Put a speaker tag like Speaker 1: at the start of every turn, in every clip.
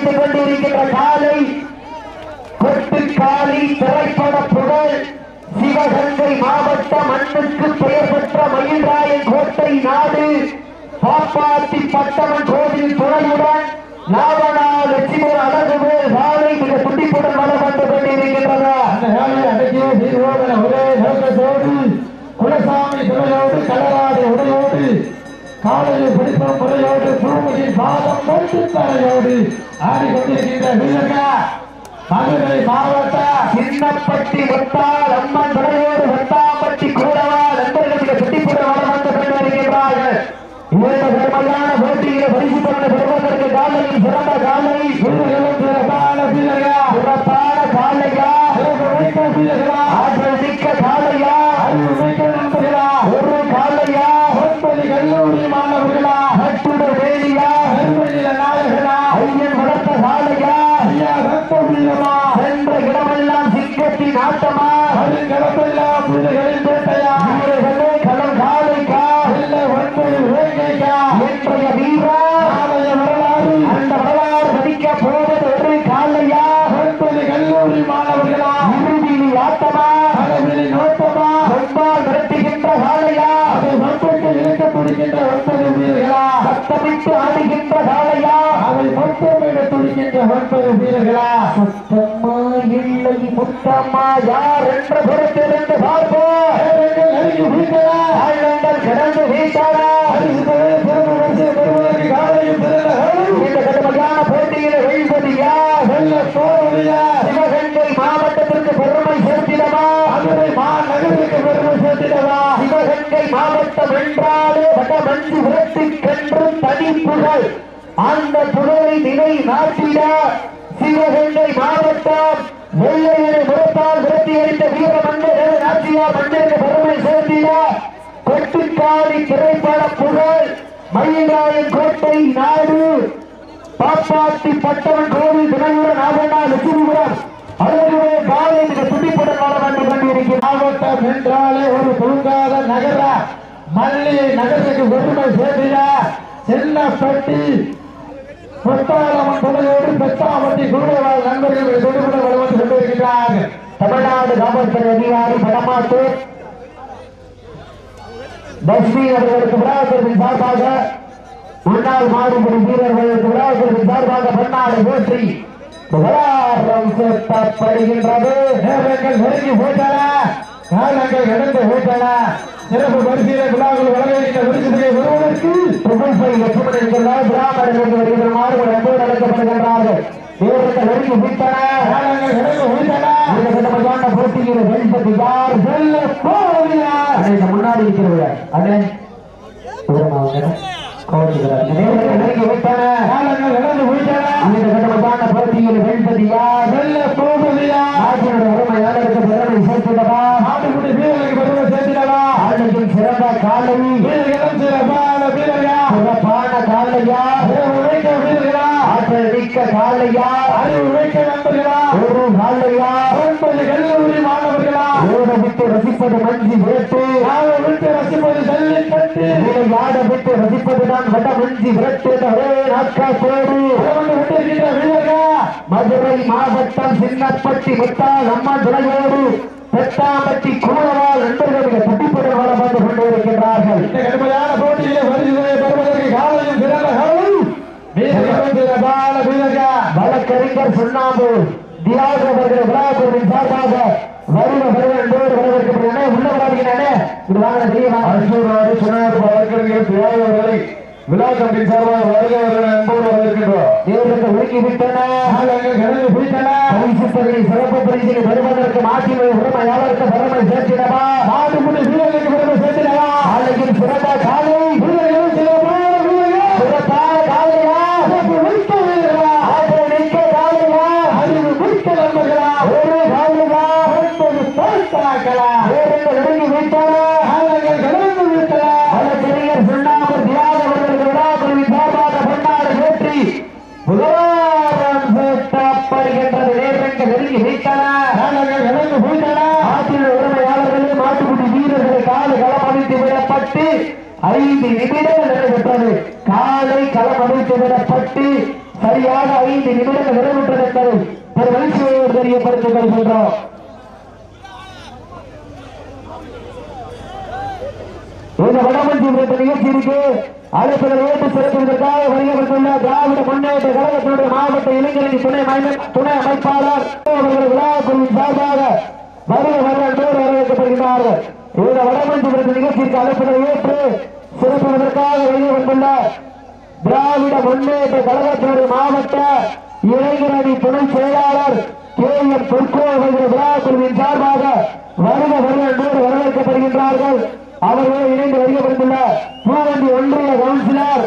Speaker 1: அமைத்துக் கொண்டிருக்கின்ற காலை கொட்டுக்காலி திரைப்பட புகழ் சிவகங்கை மாவட்டம் மண்ணுக்கு பெயர் பெற்ற மயில்ராயன் கோட்டை நாடு பாப்பாத்தி பட்டமன் கோவில் துணையுடன் லாவணா லட்சுமி அழகுவேல் சாலை மிக துடிப்புடன் வளம் வந்து கொண்டிருக்கின்றன. அந்த சாலை அடக்கிய சீர்வோதன ஒரே நோக்கத்தோடு குலசாமி துணையோடு கலராடு உடையோடு காலையில் பிடிப்போம் முறையோடு பூமியின் பாதம் மறுத்து தரையோடு ஆடிக்கொண்டிருக்கின்ற வீரர்கள் மதுரை மாவட்ட சின்னப்பட்டி வட்டால் அம்மன் துறையோடு வட்டாம்பட்டி கூடவா நண்பர்களுக்கு துடிப்புடன் வளம் வந்து கொண்டிருக்கின்றார்கள். பெருமையான போட்டிகளை பரிசு பெறுவதற்கு காலையில் சிறந்த காலை சிறப்பான காலையா ஆற்றல் மிக்க காலையா நண்பர்களா ஒரு காலையா 9 கல்லூரி மாணவர்களா கட்டுட வேலியா நாயகனா ஐயன் வளர்த்த காலையா சென்ற இடமெல்லாம் சிங்கத்தின் ஆட்டமா கடமெல்லாம் புலிகளின் வேட்டையா களம் காலைக்கா இன்றைய வீரா வரலாறு அந்த வரலாறு படிக்க போவது ஒரு காலையா 9 கல்லூரி மாணவர்களா இறுதியில் ஆட்டமா அளவில் நோட்டமா ரொம்பால் நடத்துகின்ற காலையா அதை மொத்தத்தை இழக்கப்படுகின்ற 9 வீரர்களா சத்தமிட்டு ஆடுகின்ற காலையா அதை மொத்தமிட துடிக்கின்ற 9 வீரர்களா சத்தம்மா இல்லை முத்தம்மா யார் என்ற பொறுத்திருந்து பார்ப்போம் கிடந்து வீட்டாரா இந்த கடுமையான போட்டியில் வெல்வது யார் சிவகங்கை மாவட்டத்திற்கு பெருமை சேர்த்திடவா மதுரை மாநகருக்கு பெருமை சேர்த்திடவா சிவகங்கை மாவட்டம் என்றாலே வடமஞ்சு விரட்டுக்கென்று தனிப்புகள் அந்த புகழை நிலை நாட்டிட சிவகங்கை மாவட்டம் வெள்ளையனை முகத்தால் விரட்டி அடித்த வீர மன்னர் நாச்சியா மன்னருக்கு பெருமை சேர்த்திட கொட்டுக்காலி திரைப்பட புகழ் மயிலாயன் கோட்டை நாடு பாப்பாத்தி பட்டவன் கோவில் தினகரன் ஆவணா லட்சுமிபுரம் அழகுவே காலை மிக துடிப்புடன் வளம் வந்து கொண்டிருக்கிறது. மாவட்டம் என்றாலே ஒரு தூங்காத நகர மல்லி நகருக்கு பெருமை சேர்த்திட சின்னப்பட்டி முத்தாளம்மன் துணையோடு பெத்தாம்பட்டி குருவாள் நண்பர்கள் துடிப்புடன் வளம் வந்து கொண்டிருக்கிறார்கள். தமிழ்நாடு காவல்துறை அதிகாரி படமாட்டூர் தஸ்மி அவர்களுக்கு விழாக்களின் சார்பாக முன்னாள் மாடுபடி வீரர்களுக்கு விழாக்களின் சார்பாக பன்னாடு போற்றி புகழாரம் சேர்த்தப்படுகின்றது. நேரங்கள் நெருங்கி போட்டன, காலங்கள் கடந்து போட்டன. சிறப்பு பரிசீல விழாக்கள் வழங்குகின்ற விருதுகளை வருவதற்கு புகழ்பை லட்சுமணன் பிராமணர்கள் வருகின்ற மாடுகள் என்பது நடத்தப்படுகின்றார்கள். நேரங்கள் நெருங்கி போட்டன, காலங்கள் கடந்து போட்டன. இந்த கடுமையான போட்டியில் வெல்வது யார் வெல்ல போகிறார் அன்னைக்கு முன்னாடி இருக்கிறவங்க அண்ணே போட்டியில் வெல்வது யார் வெல்ல போவதியா நாட்டினுடைய உரிமையாளருக்கு பெருமை சேர்த்திடவா நாட்டுக்குடி வீரர்களுக்கு பெருமை சேர்த்திடவா அன்னைக்கு சிறந்த காலை வீரர்களும் சிறப்பான வீரர்களா சிறப்பான காலையா உழைக்க வீரர்களா ஆற்றல் மிக்க காலையா அறிவு உழைக்க நண்பர்களா ஒரு காலையா 9 கல்லூரி மாணவர்களா ஓட விட்டு ரசிப்பது மஞ்சி விரட்டு விட்டு ரசிப்பது ஜல்லிக்கட்டு ஆட விட்டு ரசிப்பதுதான் வட மஞ்சி விரட்டு ஒரே நாட்காட்டோடு விட்டிருக்கின்ற வீரர்கள் மதுரை மாவட்டம் சின்னப்பட்டி முத்தால் அம்மா துறையோடு பெத்தாம்பட்டி கூடவால் நண்பர்கள் துடிப்புடன் வளம் வந்து கொண்டிருக்கின்றார்கள். இந்த கடுமையான போட்டியிலே வருகிறதை பெறுவதற்கு காலையும் வழக்கறிஞர் சுண்ணாம்பு தியாக அவர்கள் விழாக்குழுவின் சார்பாக விழா கமிட்டியின் சார்பாக வருகிறவர்கள் என்போடு வரவேற்கின்றோம். தேவர்களுக்கு ஒதுக்கிவிட்டன சிறப்பு பரிசினை பெறுவதற்கு மாற்றினை உரிமையாளருக்கு பெருமை சேர்த்திடவா நாட்டுக்குடி வீரர்களுக்கு பெருமை சேர்த்திடவா ஆலையில் சிறந்த காலை வீரர்களும் சிறப்பான காலையா ஆற்றல் மிக்க காலையா அறிவு மிக்க நண்பர்களா ஒரு காலையா 9 போட்டாக்களா வீரர்கள் ஒதுங்கி விட்டன ஆலங்கள் கடந்து விட்டன வழக்கறிஞர் சுண்ணாம்பு தியாக புகழாரம் சேர்க்கப்படுகின்றது. நேரங்கள் நெருங்கி வைத்தன ஆற்றில் உரிமையாளர்களே மாட்டுக்குடி வீரர்களை காலை களம் அமைத்து விடப்பட்டு 5 நிமிடங்கள் நடைபெற்றது. காலை களம் அமைத்து விடப்பட்டு சரியாக 5 நிமிடங்கள் நிறைவுற்றது என்பதை ஒரு மகிழ்ச்சியோடு தெரியப்படுத்திக் கொள்கின்றோம். இந்த வடமஞ்சி நிகழ்ச்சிக்கு அழைப்புகளை ஏற்று சிறப்புவதற்காக வருகின்ற திராவிட முன்னேற்ற கழகத்தினுடைய மாவட்ட இளைஞரணி துணை அமைப்பாளர் விழாக்குழுவின் சார்பாக வருவதோடு வரவேற்கப்படுகிறார்கள். இந்த வடமஞ்சி நிகழ்ச்சிக்கு அழைப்புகளை ஏற்று சிறப்புவதற்காக வருகின்ற திராவிட முன்னேற்ற கழகத்தினுடைய மாவட்ட இளைஞரணி துணை செயலாளர் KM பொற்கோ அவர்கள் விழாக்குழுவின் சார்பாக வருவதோடு வரவேற்கப்படுகின்றார்கள். அவர்களோடு இணைந்து வருகின்ற பூவந்தி ஒன்றிய கவுன்சிலர்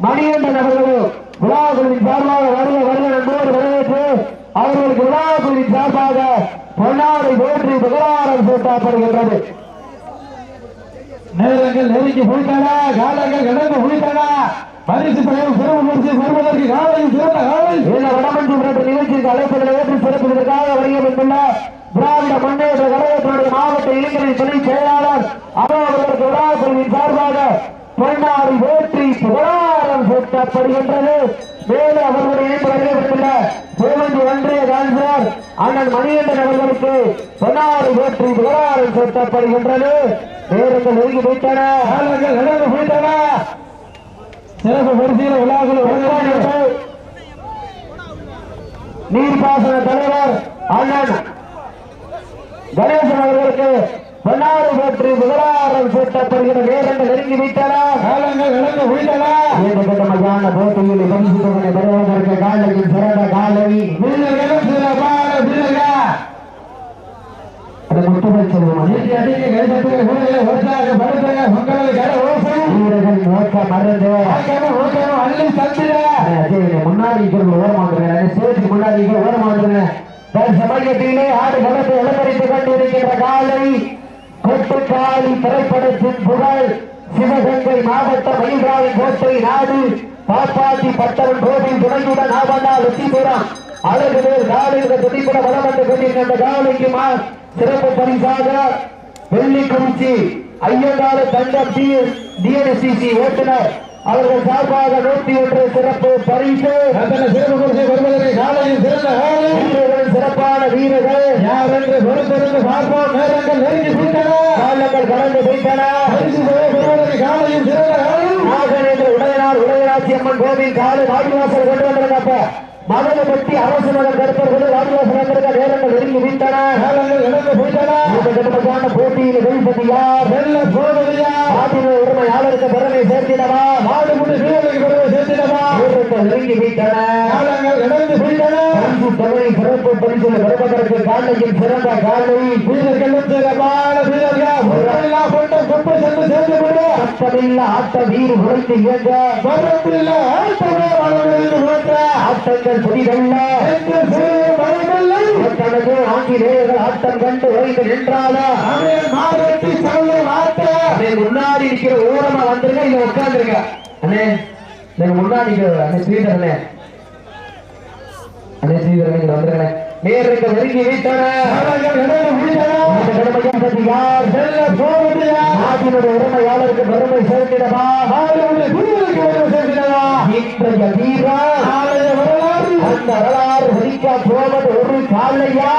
Speaker 1: மணிகண்டன் அவர்களும் விழாக்குழுவின் சார்பாக வருவதோடு வரவேற்று அவர்களுக்கு விழாக்குழுவின் சார்பாக பொன்னாடை போற்றி புகழாரம் சூட்டப்படுகின்றது. நேரங்கள் நெருங்கி போய்த்தன, காலங்கள் கடந்து போய்த்தன. பரிசு பெறுவதற்கு காலையில் சிறந்த காலை இந்த வடமஞ்சி நிகழ்ச்சிக்கு அழைப்புகளை ஏற்று சிறப்புவதற்காக வருகின்ற திராவிட முன்னேற்ற கழகத்தினுடைய மாவட்ட இளைஞரணி துணை செயலாளர் அவர்களுக்கு விழாக்குழுவின் சார்பாக பொன்னாடி போற்றி புகழாரம் சூட்டப்படுகின்றது. மேலும் அவர்களுடைய இணைப்பு வருகின்ற பூவந்தி ஒன்றிய கவுன்சிலர் அண்ணன் மணிகண்டன் அவர்களுக்கு பொன்னாடி போற்றி புகழாரம் சூட்டப்படுகின்றது. நேரங்கள் நெருங்கி போய்த்தன, நடந்து போய்த்தன. சிறப்பு பரிசீலனை விழாக்கள் நீர்ப்பாசன தலைவர் அண்ணன் கணேசன் அவர்களுக்கு பொன்னாடு போற்றி புகழாரம் சூட்டப்படுகிற நேரங்கள் நெருங்கி விட்டன, காலங்கள் நடந்து விட்டன. மையான போட்டியில் பரிசு தொகை பெறுவதற்கு காலையில் சிறந்த காலை வீரர்களும் சிறப்பான வீரர்கள் முன்னாடி முன்னாடி சமயத்திலே ஆடு களத்தை அலங்கரித்துக் கொண்டிருக்கின்ற காலை கொட்டுக்காளி திரைப்படத்தின் புகழ் சிவகங்கை மாவட்ட மயில்ராவின் கோட்டை நாடு பாப்பாத்தி பட்டவன் கோவில் துணையுடன் ஆவண்டா வெற்றிபுரம் அழகு பேர் காலையில் துணிப்புற வளம் வந்து கொண்டிருக்கின்ற காலைக்கு சிறப்பு பரிசாக வெள்ளிக்குறிச்சி ஐயங்கால தண்டம் டிஎன்சிசி ஓட்டுநர் அவர்கள் சார்பாக 101 சிறப்பு பரிசு. வருவதற்கு காலையில் சிறப்பான வீரர்கள் யார் என்று பொறுத்திருந்து பார்ப்போம். நேரங்கள் நெருங்கி போய்த்தன, காலங்கள் கடந்து போய்த்தன. காலையில் சிறந்த உடையனார் உடையராட்சி அம்மன் கோவில் காலை வாடிவாசல் கொண்டு வந்திருக்கப்ப மதனை பற்றி அரசு மகன் கருப்பர்கள் வாடிவாசல் வந்திருக்க நேரங்கள் நெருங்கி வீட்டன, காலங்கள் நடந்து போய்த்தன. போட்டியில் வெளிப்பதி யார் வெல்ல போவதியா நாட்டின் உரிமையாளருக்கு பெருமை சேர்த்திடவா நாடு முடி வீரர்களுக்கு பெருமை சேர்த்திடவா நெருங்கி வீட்டன, காலங்கள் நடந்து போய்த்தன. தொகை சிறப்பு பரிசு பெறுவதற்கு காலையில் சிறந்த காலை வீரர்களும் சிறப்பான வீரர்கள் கொண்டு சென்று சேர்ந்து கொண்டு அட்டமில்ல ஆட்ட வீடு உழைத்து இயங்க வரப்பில்ல ஆட்டமே ஆட்டங்கள் புதிதல்ல தனது ஆங்கிலேயர்கள் ஆட்டம் கண்டு ஓய்ந்து நின்றாலும் முன்னாடி இருக்கிற ஓரமா வந்துருங்க, இங்க உட்காந்துருங்க அண்ணே. முன்னாடி அண்ணே ஸ்ரீதரனே வந்துருங்க. நேரங்கள் நெருங்கி வீட்டன, நாட்டினுடைய உரிமையாளருக்கு பெருமை சேர்த்திடவா இன்றைய வீரர் அந்த வரலாறு வதிக்க போவது ஒரு காலையா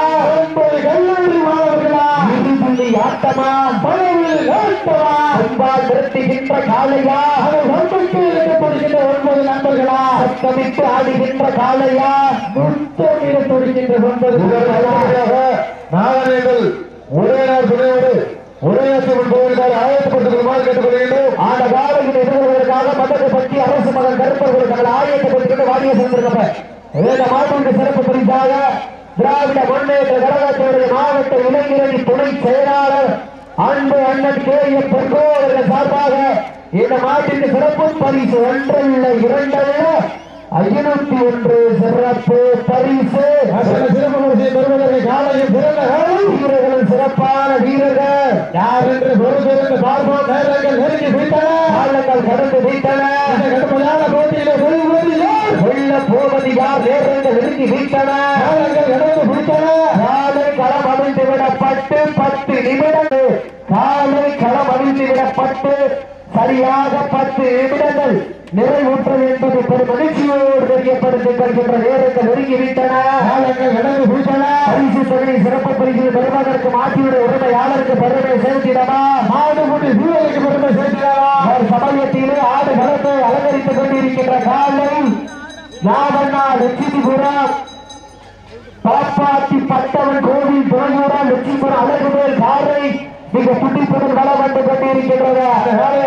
Speaker 1: 9 கல்லூரி மாணவர்களா இறுதி ஆட்டமா பழவில் ஆட்டமா அன்பால் நிறுத்துகின்ற காலையா அதை நம்பிக்கை இழக்கப்படுகின்ற 9 நண்பர்களா சத்தமிட்டு ஆடுகின்ற காலையா முத்தமிட தொடுகின்ற 9 நாகரேகள் ஒரே நாள் துணையோடு உரையாற்றி முன்போவதற்காக ஆயத்தப்பட்டிருக்குமாறு கேட்டுக்கொள்கின்றோம். அந்த காலையில் எதிர்வதற்காக மதத்தை பற்றி அரசு மகன் கருப்பர்கள் தங்கள் ஆயத்தப்பட்டு வாடிய சென்றிருக்கப்ப இந்த மாவட்ட சிறப்பு பரிசாக திராவிட முன்னேற்ற கழகத்தினுடைய மாவட்ட இளைஞரணி துணை செயலாளர் அன்பு அண்ணன் KM பொற்கோ அவர்கள் சார்பாக இந்த மாவட்டத்திற்கு சிறப்பு பரிசு ஒன்றல்ல இரண்டல்ல 501 சிறப்பு பரிசு. சிறப்பு பரிசை பெறுவதற்கு காலையில் சிறந்த வீரர்கள் சிறப்பான வீரர்கள் யார் என்று பொறுத்திருந்து பார்ப்போம். நேரங்கள் நெருங்கி போய்த்தன, காலங்கள் கடந்து போய்த்தன. கடுமையான போட்டியில வெல்ல போவது யார்? நேரங்கள் நெருங்கி போய்த்தன, காலங்கள் கடந்து போய்த்தன. காலை களம் அவிழ்த்து விடப்பட்டு 10 நிமிடங்கள் காலை களம் அவிழ்த்து விடப்பட்டு சரியாக 10 நிமிடங்கள் நிறைவுற்றது என்பது எப்படி மகிழ்ச்சியோடு தெரியப்படுத்துகின்ற நேரங்கள் நெருங்கி விட்டன. பரிசு தொகை சிறப்பு பரிசு பெறுவதற்கு மாற்றியுடைய உரிமையாளருக்கு பெருமை சேர்த்திடவா, மாடுபுடி வீரருக்கு பெருமை சேர்த்திடவா. சமயத்திலே ஆடு களத்தை அலங்கரித்துக் கொண்டிருக்கின்ற காலை யாவண்ணா லட்சுமிபுரம் பாப்பாத்தி பட்டவன் கோவில் துறையூரா லட்சுமிபுரம் அழகுமேல் காரை மிக துடிப்புடன் வளம் வந்து கொண்டிருக்கின்றது.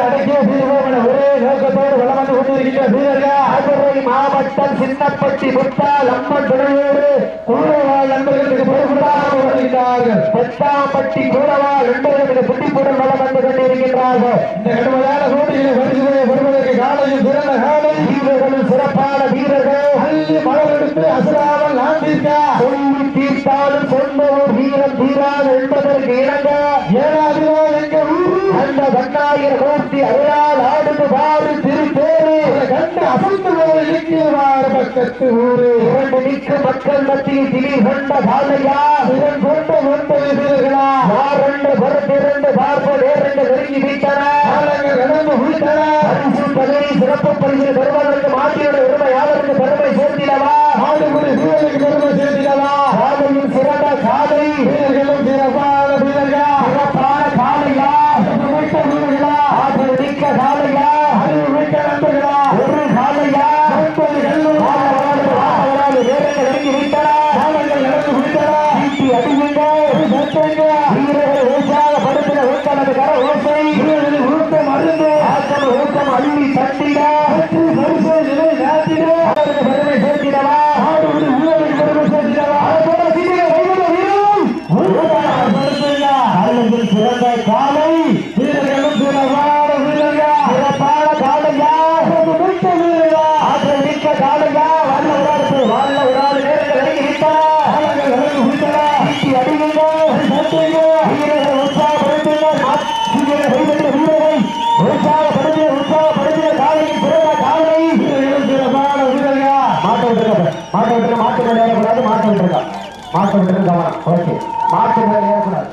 Speaker 1: அடக்கிய வீரர்கள் ஒரே நோக்கத்தோடு வளம் வந்து கொண்டிருக்கின்ற வீரர்கள் மதுரை மாவட்டம் சின்னப்பட்டி முத்தால் அம்மன் துணையோடு கூடவாள் நண்பர்களுக்கு பொறுப்புடாக வருகிறார்கள். பெத்தாம்பட்டி கூடவாள் நண்பர்களுக்கு துடிப்புடன் வளம் வந்து கொண்டிருக்கின்றார்கள். இந்த கடுமையான போட்டிகளை வருகிறதை வருவதற்கு காலையில் சிறந்த காலை வீரர்களும் சிறப்பான வீரர்கள் அள்ளி மலரெடுத்து அசுராமல் நாட்டிற்க சொல்லி தீர்த்தாலும் சொன்னவர் வீரம் தீராது என்பதற்கு இணங்க அந்த கண்ணாயிர மூர்த்தி அருளால் ஆடுது பாரு திருப்பேரு கண்டு அசந்து இலக்கியவாறு பக்கத்து ஊரு இரண்டு நிற்க மக்கள் மத்தியில் திடீர் கொண்ட காலையா இதன் கொண்ட ஒன்பது வீரர்களா ஆரண்டு பொறுத்திரண்டு பார்ப்ப நேரண்டு நெருங்கி வீட்டன கடந்து வீட்டன பரிசு பதவி சிறப்பு பரிசு பெறுவதற்கு மாற்றியோட உரிமையாளருக்கு பெருமை சேர்த்திடவா, ஆடுபுடி வீரருக்கு பெருமை சேர்த்திடவா. காலையில் சிறந்த காலை வீரர்களும் சிறப்பான வீரர்களா, சிறப்பான காலையா, வீரர்களா, ஆற்றல் மிக்க காலையா, அறிவு மிக்க நண்பர்களா, ஒரு காலையா, 30 நேரங்கள் நெருங்கி விட்டன. காலங்கள் நடந்து விட்டன. வீட்டி அடிவீங்க வீரர்கள் உற்சாகப்படுத்தின ஊக்கமது கர ஓசை வீரர்களின் ஊக்கம் அருந்து ஆக்கம் ஊக்கம் அள்ளி தட்டிட பரிசு நிலை நாட்டிட அவருக்கு பெருமை சேர்த்திடவா, ஆடுபடி ஊழலுக்கு பெருமை சேர்த்திடவா. சிறந்த காலை வீரர்களும் சிறப்பான வீரர்கள் சிறப்பான காலையா மிக்க வீரர்களா ஆற்றல் மிக்க காலையா வல்ல உடாது வாழ்ல உடாது நேரங்கள் நெருங்கி விட்டன. வீட்டி அடிவீங்க வீரர்கள் உற்சாகப்படுத்தின வீரர்கள் உற்சாகப்படுத்தின காலையில் சிறந்த காலை வீரர்களும் சிறப்பான வீரர்களா. மாட்ட விட்டுருக்க மாட்டு மேல ஏறக்கூடாது. மாட்ட விட்டுருக்கா மாட்ட விட்டுருக்க கவனம். ஓகே மாட்டு மேல ஏறக்கூடாது.